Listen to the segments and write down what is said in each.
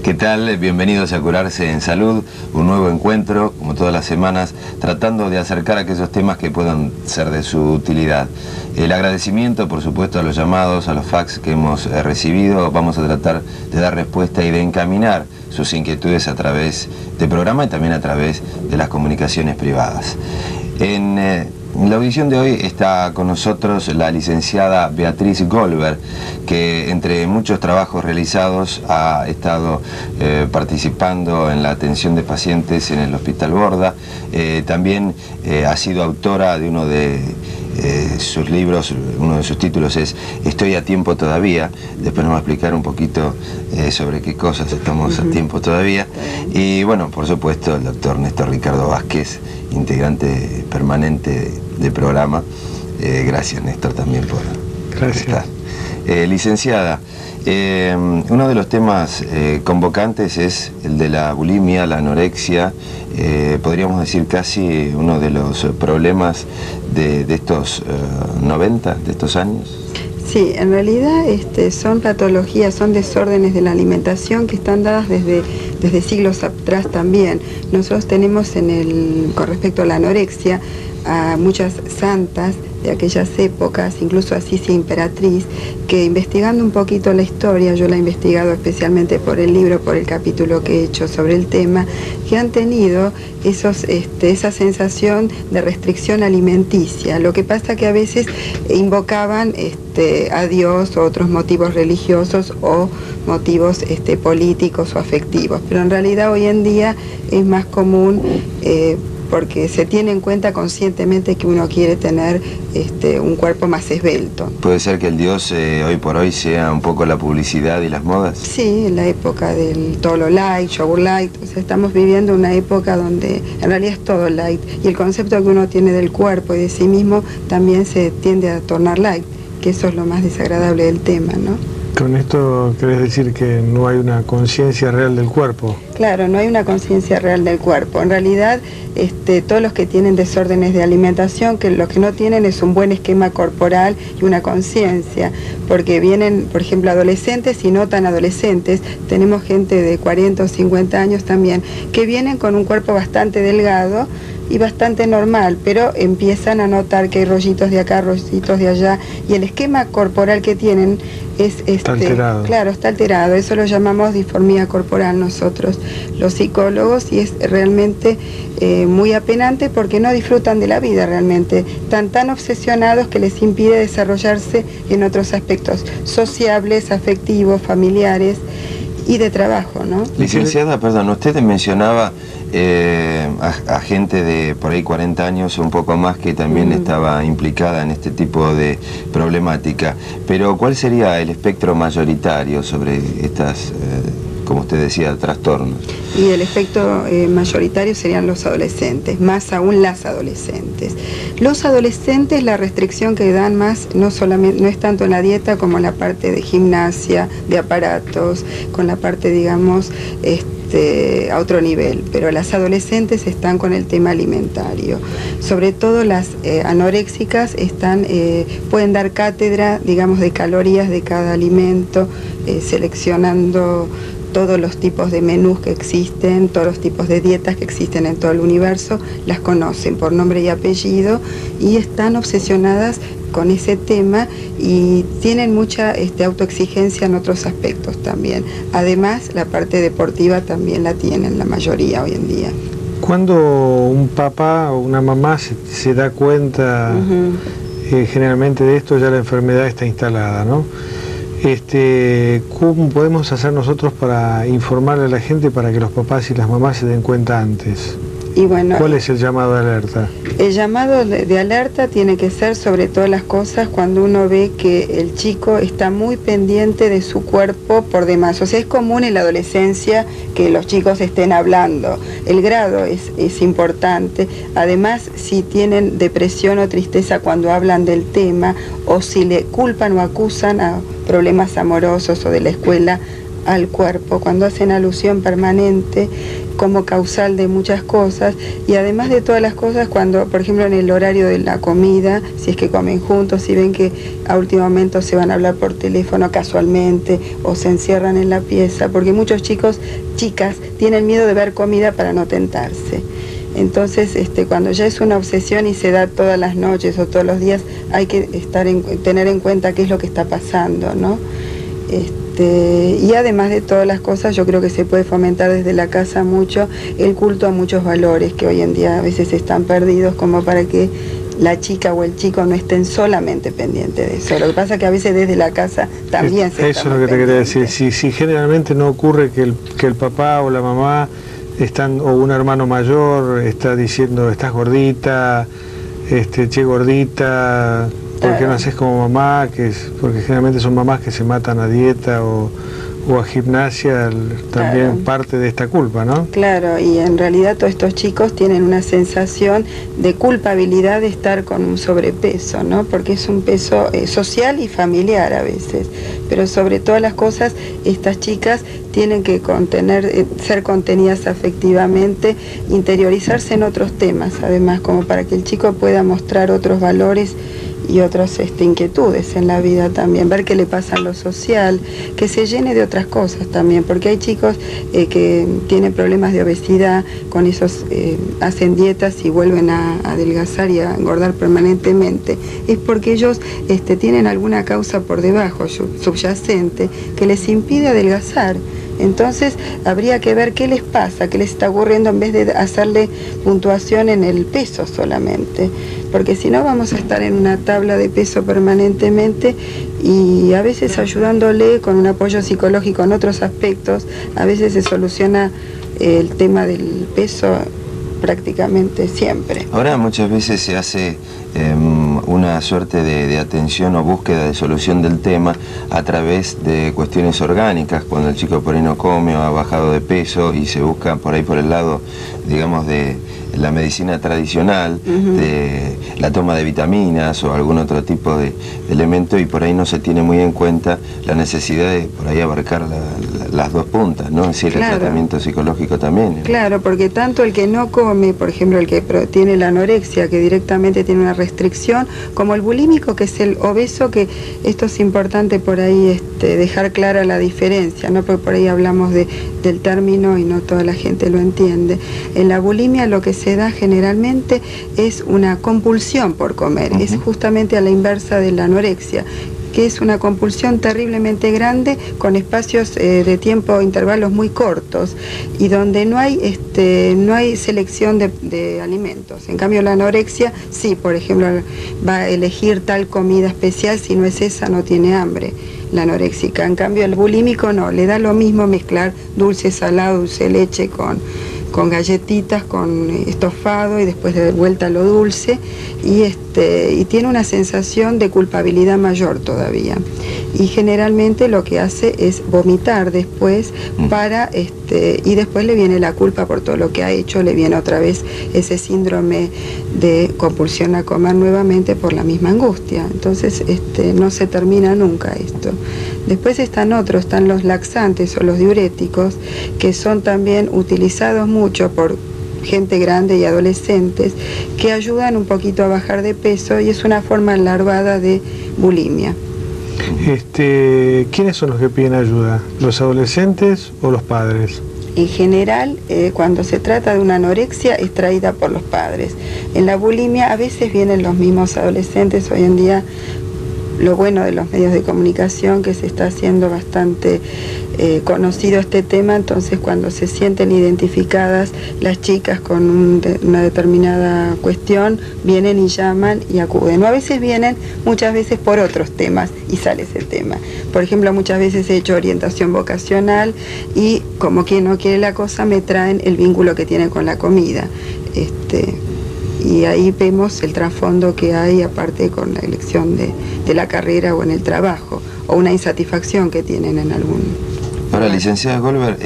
¿Qué tal? Bienvenidos a Curarse en Salud, un nuevo encuentro, como todas las semanas, tratando de acercar aquellos temas que puedan ser de su utilidad. El agradecimiento, por supuesto, a los llamados, a los fax que hemos recibido. Vamos a tratar de dar respuesta y de encaminar sus inquietudes a través del programa y también a través de las comunicaciones privadas. En la audición de hoy está con nosotros la licenciada Beatriz Goldberg, que entre muchos trabajos realizados ha estado participando en la atención de pacientes en el Hospital Borda. También ha sido autora de uno de sus libros, uno de sus títulos es Estoy a tiempo todavía. Después nos va a explicar un poquito sobre qué cosas estamos a tiempo todavía. Y bueno, por supuesto, el doctor Néstor Ricardo Vázquez, integrante permanente del programa. Gracias, Néstor, también por estar. Licenciada, uno de los temas convocantes es el de la bulimia, la anorexia, podríamos decir casi uno de los problemas de estos 90, de estos años. Sí, en realidad son patologías, son desórdenes de la alimentación que están dadas desde siglos atrás también. Nosotros tenemos con respecto a la anorexia a muchas santas de aquellas épocas, incluso a Sisi Imperatriz, que investigando un poquito la historia, yo la he investigado especialmente por el libro, por el capítulo que he hecho sobre el tema, que han tenido esa sensación de restricción alimenticia. Lo que pasa que a veces invocaban a Dios o otros motivos religiosos o motivos políticos o afectivos, pero en realidad hoy en día es más común porque se tiene en cuenta conscientemente que uno quiere tener un cuerpo más esbelto. ¿Puede ser que el Dios hoy por hoy sea un poco la publicidad y las modas? Sí, en la época del todo lo light, yogur light, o sea, estamos viviendo una época donde en realidad es todo light, y el concepto que uno tiene del cuerpo y de sí mismo también se tiende a tornar light, que eso es lo más desagradable del tema, ¿no? Con esto querés decir que no hay una conciencia real del cuerpo. Claro, no hay una conciencia real del cuerpo. En realidad, todos los que tienen desórdenes de alimentación, que lo que no tienen es un buen esquema corporal y una conciencia, porque vienen, por ejemplo, adolescentes y no tan adolescentes. Tenemos gente de 40 o 50 años también, que vienen con un cuerpo bastante delgado y bastante normal, pero empiezan a notar que hay rollitos de acá, rollitos de allá, y el esquema corporal que tienen está alterado. Claro, está alterado. Eso lo llamamos disformía corporal nosotros, los psicólogos, y es realmente muy apenante porque no disfrutan de la vida realmente. Están tan obsesionados que les impide desarrollarse en otros aspectos sociables, afectivos, familiares y de trabajo, ¿no? Licenciada, perdón, usted mencionaba a gente de por ahí 40 años o un poco más que también estaba implicada en este tipo de problemática, pero ¿cuál sería el espectro mayoritario sobre estas, como usted decía, trastornos? Y el espectro mayoritario serían los adolescentes, más aún las adolescentes. Los adolescentes, la restricción que dan más no es tanto en la dieta como en la parte de gimnasia, de aparatos, con la parte, digamos, a otro nivel, pero las adolescentes están con el tema alimentario. Sobre todo las anoréxicas pueden dar cátedra, digamos, de calorías de cada alimento, seleccionando todos los tipos de menús que existen, todos los tipos de dietas que existen en todo el universo, las conocen por nombre y apellido y están obsesionadas con ese tema y tienen mucha autoexigencia en otros aspectos también. Además, la parte deportiva también la tienen la mayoría hoy en día. ¿Cuándo un papá o una mamá se da cuenta generalmente de esto? Ya la enfermedad está instalada, ¿no? ¿Cómo podemos hacer nosotros para informarle a la gente para que los papás y las mamás se den cuenta antes? Y bueno, ¿cuál es el llamado de alerta? El llamado de alerta tiene que ser sobre todas las cosas cuando uno ve que el chico está muy pendiente de su cuerpo por demás. O sea, es común en la adolescencia que los chicos estén hablando. El grado es importante. Además, si tienen depresión o tristeza cuando hablan del tema, o si le culpan o acusan a problemas amorosos o de la escuela al cuerpo, cuando hacen alusión permanente como causal de muchas cosas, y además de todas las cosas, cuando, por ejemplo, en el horario de la comida, si es que comen juntos, si ven que a último momento se van a hablar por teléfono casualmente, o se encierran en la pieza, porque muchos chicas tienen miedo de ver comida para no tentarse. Entonces, cuando ya es una obsesión y se da todas las noches o todos los días, hay que tener en cuenta qué es lo que está pasando, ¿no? Y además de todas las cosas, yo creo que se puede fomentar desde la casa mucho el culto a muchos valores que hoy en día a veces están perdidos, como para que la chica o el chico no estén solamente pendientes de eso. Lo que pasa es que a veces desde la casa también se está. Eso es lo que te quería decir. Si generalmente no ocurre que el papá o la mamá o un hermano mayor está diciendo, estás gordita, che gordita, ¿por qué no haces como mamá? Porque generalmente son mamás que se matan a dieta o a gimnasia, también parte de esta culpa, ¿no? Claro, y en realidad todos estos chicos tienen una sensación de culpabilidad de estar con un sobrepeso, ¿no? Porque es un peso social y familiar a veces, pero sobre todas las cosas, estas chicas tienen que ser contenidas afectivamente, interiorizarse en otros temas, además, como para que el chico pueda mostrar otros valores y otras inquietudes en la vida también, ver qué le pasa en lo social, que se llene de otras cosas también, porque hay chicos que tienen problemas de obesidad, con esos hacen dietas y vuelven a adelgazar y a engordar permanentemente, es porque ellos tienen alguna causa por debajo, subyacente, que les impide adelgazar. Entonces habría que ver qué les pasa, qué les está ocurriendo, en vez de hacerle puntuación en el peso solamente, porque si no vamos a estar en una tabla de peso permanentemente, y a veces ayudándole con un apoyo psicológico en otros aspectos, a veces se soluciona el tema del peso prácticamente siempre. Ahora muchas veces se hace una suerte de atención o búsqueda de solución del tema a través de cuestiones orgánicas, cuando el chico por ahí no come o ha bajado de peso y se busca por ahí por el lado, digamos, de la medicina tradicional, de la toma de vitaminas o algún otro tipo de elemento, y por ahí no se tiene muy en cuenta la necesidad de por ahí abarcar las dos puntas, ¿no? Es decir, claro, el tratamiento psicológico también. Claro, porque tanto el que no come, por ejemplo, el que tiene la anorexia, que directamente tiene una restricción, como el bulímico, que es el obeso, que esto es importante por ahí dejar clara la diferencia, ¿no? Porque por ahí hablamos del término y no toda la gente lo entiende. En la bulimia lo que se da generalmente es una compulsión por comer, es justamente a la inversa de la anorexia, que es una compulsión terriblemente grande con espacios de tiempo, intervalos muy cortos, y donde no hay selección de alimentos. En cambio la anorexia sí, por ejemplo, va a elegir tal comida especial, si no es esa no tiene hambre, la anoréxica. En cambio el bulímico no, le da lo mismo mezclar dulce, salado, dulce de leche con galletitas, con estofado, y después de vuelta lo dulce, y tiene una sensación de culpabilidad mayor todavía. Y generalmente lo que hace es vomitar después y después le viene la culpa por todo lo que ha hecho, le viene otra vez ese síndrome de compulsión a comer nuevamente por la misma angustia. Entonces no se termina nunca esto. Después están los laxantes o los diuréticos, que son también utilizados mucho por gente grande y adolescentes, que ayudan un poquito a bajar de peso, y es una forma larvada de bulimia. ¿Quiénes son los que piden ayuda? ¿Los adolescentes o los padres? En general, cuando se trata de una anorexia, es traída por los padres. En la bulimia a veces vienen los mismos adolescentes. Hoy en día, lo bueno de los medios de comunicación, que se está haciendo bastante conocido este tema, entonces cuando se sienten identificadas las chicas con una determinada cuestión, vienen y llaman y acuden. O a veces vienen, muchas veces por otros temas, y sale ese tema. Por ejemplo, muchas veces he hecho orientación vocacional y, como quien no quiere la cosa, me traen el vínculo que tienen con la comida. Y ahí vemos el trasfondo que hay, aparte con la elección de la carrera o en el trabajo, o una insatisfacción que tienen en algún Ahora, licenciada Goldberg,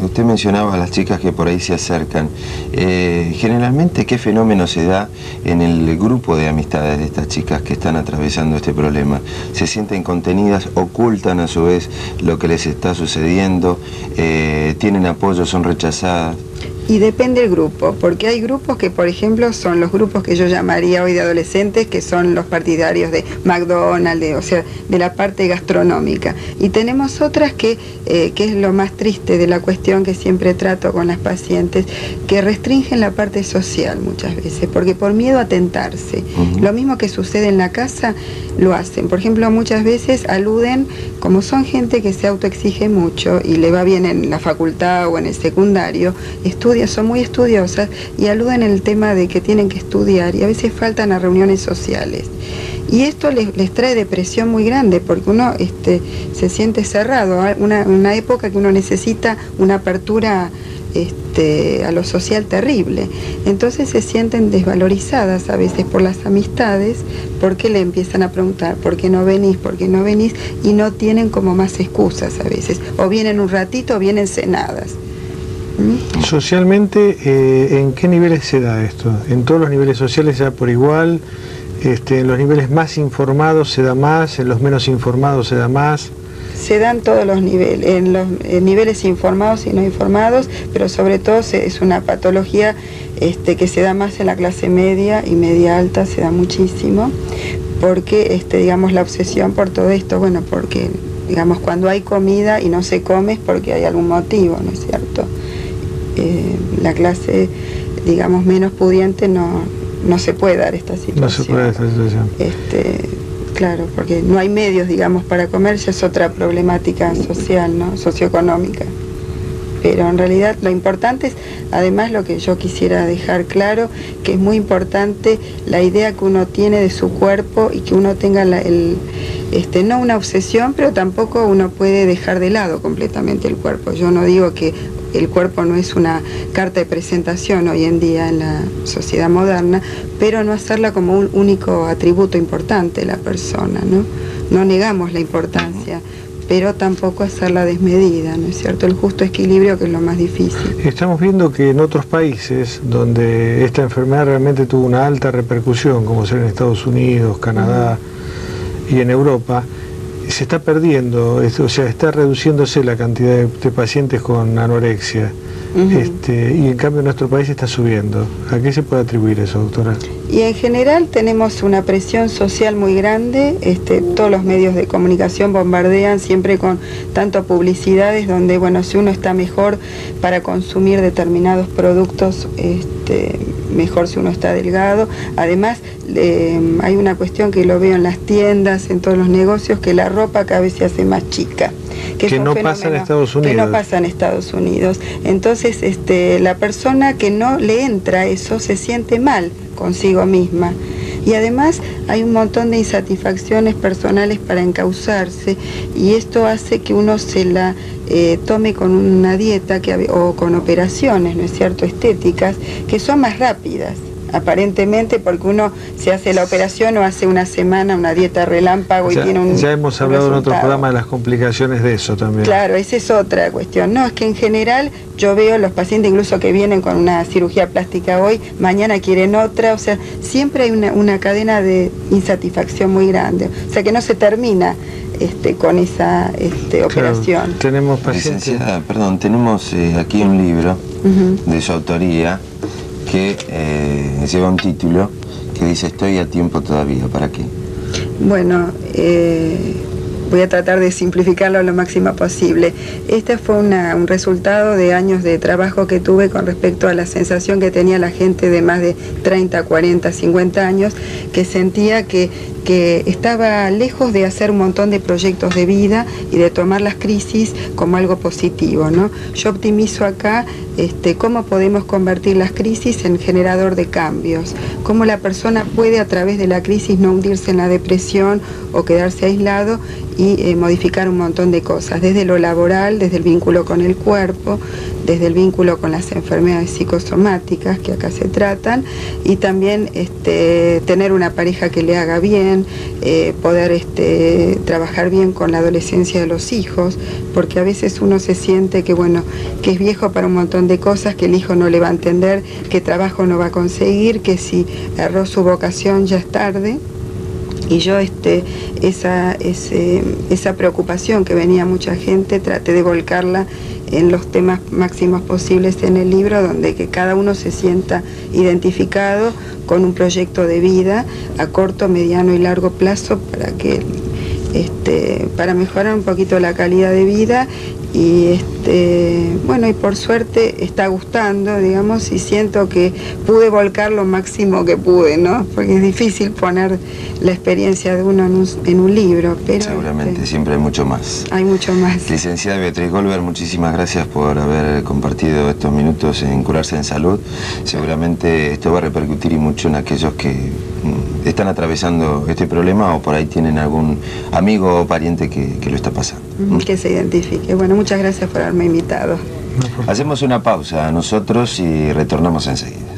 usted mencionaba a las chicas que por ahí se acercan. Generalmente, ¿qué fenómeno se da en el grupo de amistades de estas chicas que están atravesando este problema? ¿Se sienten contenidas, ocultan a su vez lo que les está sucediendo, tienen apoyo, son rechazadas? Y depende del grupo, porque hay grupos que, por ejemplo, son los grupos que yo llamaría hoy de adolescentes, que son los partidarios de McDonald's, o sea, de la parte gastronómica. Y tenemos otras que es lo más triste de la cuestión que siempre trato con las pacientes, que restringen la parte social muchas veces, porque por miedo a tentarse. Lo mismo que sucede en la casa, lo hacen. Por ejemplo, muchas veces aluden, como son gente que se autoexige mucho y le va bien en la facultad o en el secundario, son muy estudiosas y aluden en el tema de que tienen que estudiar y a veces faltan a reuniones sociales. Y esto les trae depresión muy grande porque uno se siente cerrado, una época que uno necesita una apertura a lo social terrible. Entonces se sienten desvalorizadas a veces por las amistades porque le empiezan a preguntar ¿por qué no venís? ¿Por qué no venís? Y no tienen como más excusas a veces. O vienen un ratito o vienen cenadas. Socialmente, ¿en qué niveles se da esto? ¿En todos los niveles sociales se da por igual? ¿En los niveles más informados se da más? ¿En los menos informados se da más? Se dan todos los niveles, en los niveles informados y no informados, pero sobre todo es una patología que se da más en la clase media y media alta, se da muchísimo, porque digamos la obsesión por todo esto, bueno, porque digamos cuando hay comida y no se come es porque hay algún motivo, ¿no es cierto? La clase, digamos, menos pudiente no se puede dar esta situación. No se puede dar esta situación. Claro, porque no hay medios, digamos, para comer, ya es otra problemática social, ¿no? Socioeconómica. Pero en realidad lo importante es, además lo que yo quisiera dejar claro, que es muy importante la idea que uno tiene de su cuerpo y que uno tenga no una obsesión, pero tampoco uno puede dejar de lado completamente el cuerpo. Yo no digo que el cuerpo no es una carta de presentación hoy en día en la sociedad moderna, pero no hacerla como un único atributo importante de la persona, ¿no? No negamos la importancia, pero tampoco hacerla desmedida, ¿no es cierto? El justo equilibrio, que es lo más difícil. Estamos viendo que en otros países donde esta enfermedad realmente tuvo una alta repercusión, como ser en Estados Unidos, Canadá y en Europa, se está perdiendo, o sea, está reduciéndose la cantidad de pacientes con anorexia. Y en cambio en nuestro país está subiendo. ¿A qué se puede atribuir eso, doctora? Y en general tenemos una presión social muy grande, todos los medios de comunicación bombardean siempre con tanto publicidades donde, bueno, si uno está mejor para consumir determinados productos, mejor si uno está delgado. Además, hay una cuestión que lo veo en las tiendas, en todos los negocios, que la ropa cada vez se hace más chica. Que no pasa en Estados Unidos. Que no pasa en Estados Unidos. Entonces, la persona que no le entra eso se siente mal consigo misma. Y además hay un montón de insatisfacciones personales para encauzarse y esto hace que uno se la tome con una dieta o con operaciones, ¿no es cierto?, estéticas, que son más rápidas. Aparentemente, porque uno se hace la operación o hace una semana una dieta relámpago y tiene un Ya hemos hablado en otro programa de las complicaciones de eso también. Claro, esa es otra cuestión. No, es que en general yo veo los pacientes incluso que vienen con una cirugía plástica hoy, mañana quieren otra, o sea, siempre hay una cadena de insatisfacción muy grande. O sea, que no se termina con esa operación. Tenemos pacientes. Licenciada, perdón, tenemos aquí un libro de su autoría que lleva un título que dice "Estoy a tiempo todavía". ¿Para qué? Bueno, voy a tratar de simplificarlo lo máximo posible. Este fue un resultado de años de trabajo que tuve con respecto a la sensación que tenía la gente de más de 30, 40, 50 años, que sentía que estaba lejos de hacer un montón de proyectos de vida y de tomar las crisis como algo positivo, ¿no? Yo optimizo acá cómo podemos convertir las crisis en generador de cambios, cómo la persona puede a través de la crisis no hundirse en la depresión o quedarse aislado y modificar un montón de cosas, desde lo laboral, desde el vínculo con el cuerpo, desde el vínculo con las enfermedades psicosomáticas que acá se tratan, y también tener una pareja que le haga bien, poder trabajar bien con la adolescencia de los hijos, porque a veces uno se siente que bueno, que es viejo para un montón de cosas, que el hijo no le va a entender, que trabajo no va a conseguir, que si erró su vocación ya es tarde. Y yo esa preocupación que venía mucha gente, traté de volcarla en los temas máximos posibles en el libro, donde que cada uno se sienta identificado con un proyecto de vida a corto, mediano y largo plazo para mejorar un poquito la calidad de vida. Y bueno, y por suerte está gustando, digamos, y siento que pude volcar lo máximo que pude, ¿no? Porque es difícil poner la experiencia de uno en un libro, pero seguramente siempre hay mucho más. Hay mucho más. Licenciada Beatriz Goldberg, muchísimas gracias por haber compartido estos minutos en Curarse en Salud. Seguramente esto va a repercutir y mucho en aquellos que están atravesando este problema o por ahí tienen algún amigo o pariente que lo está pasando. Que se identifique. Bueno, muchas gracias por haberme invitado. Hacemos una pausa nosotros y retornamos enseguida.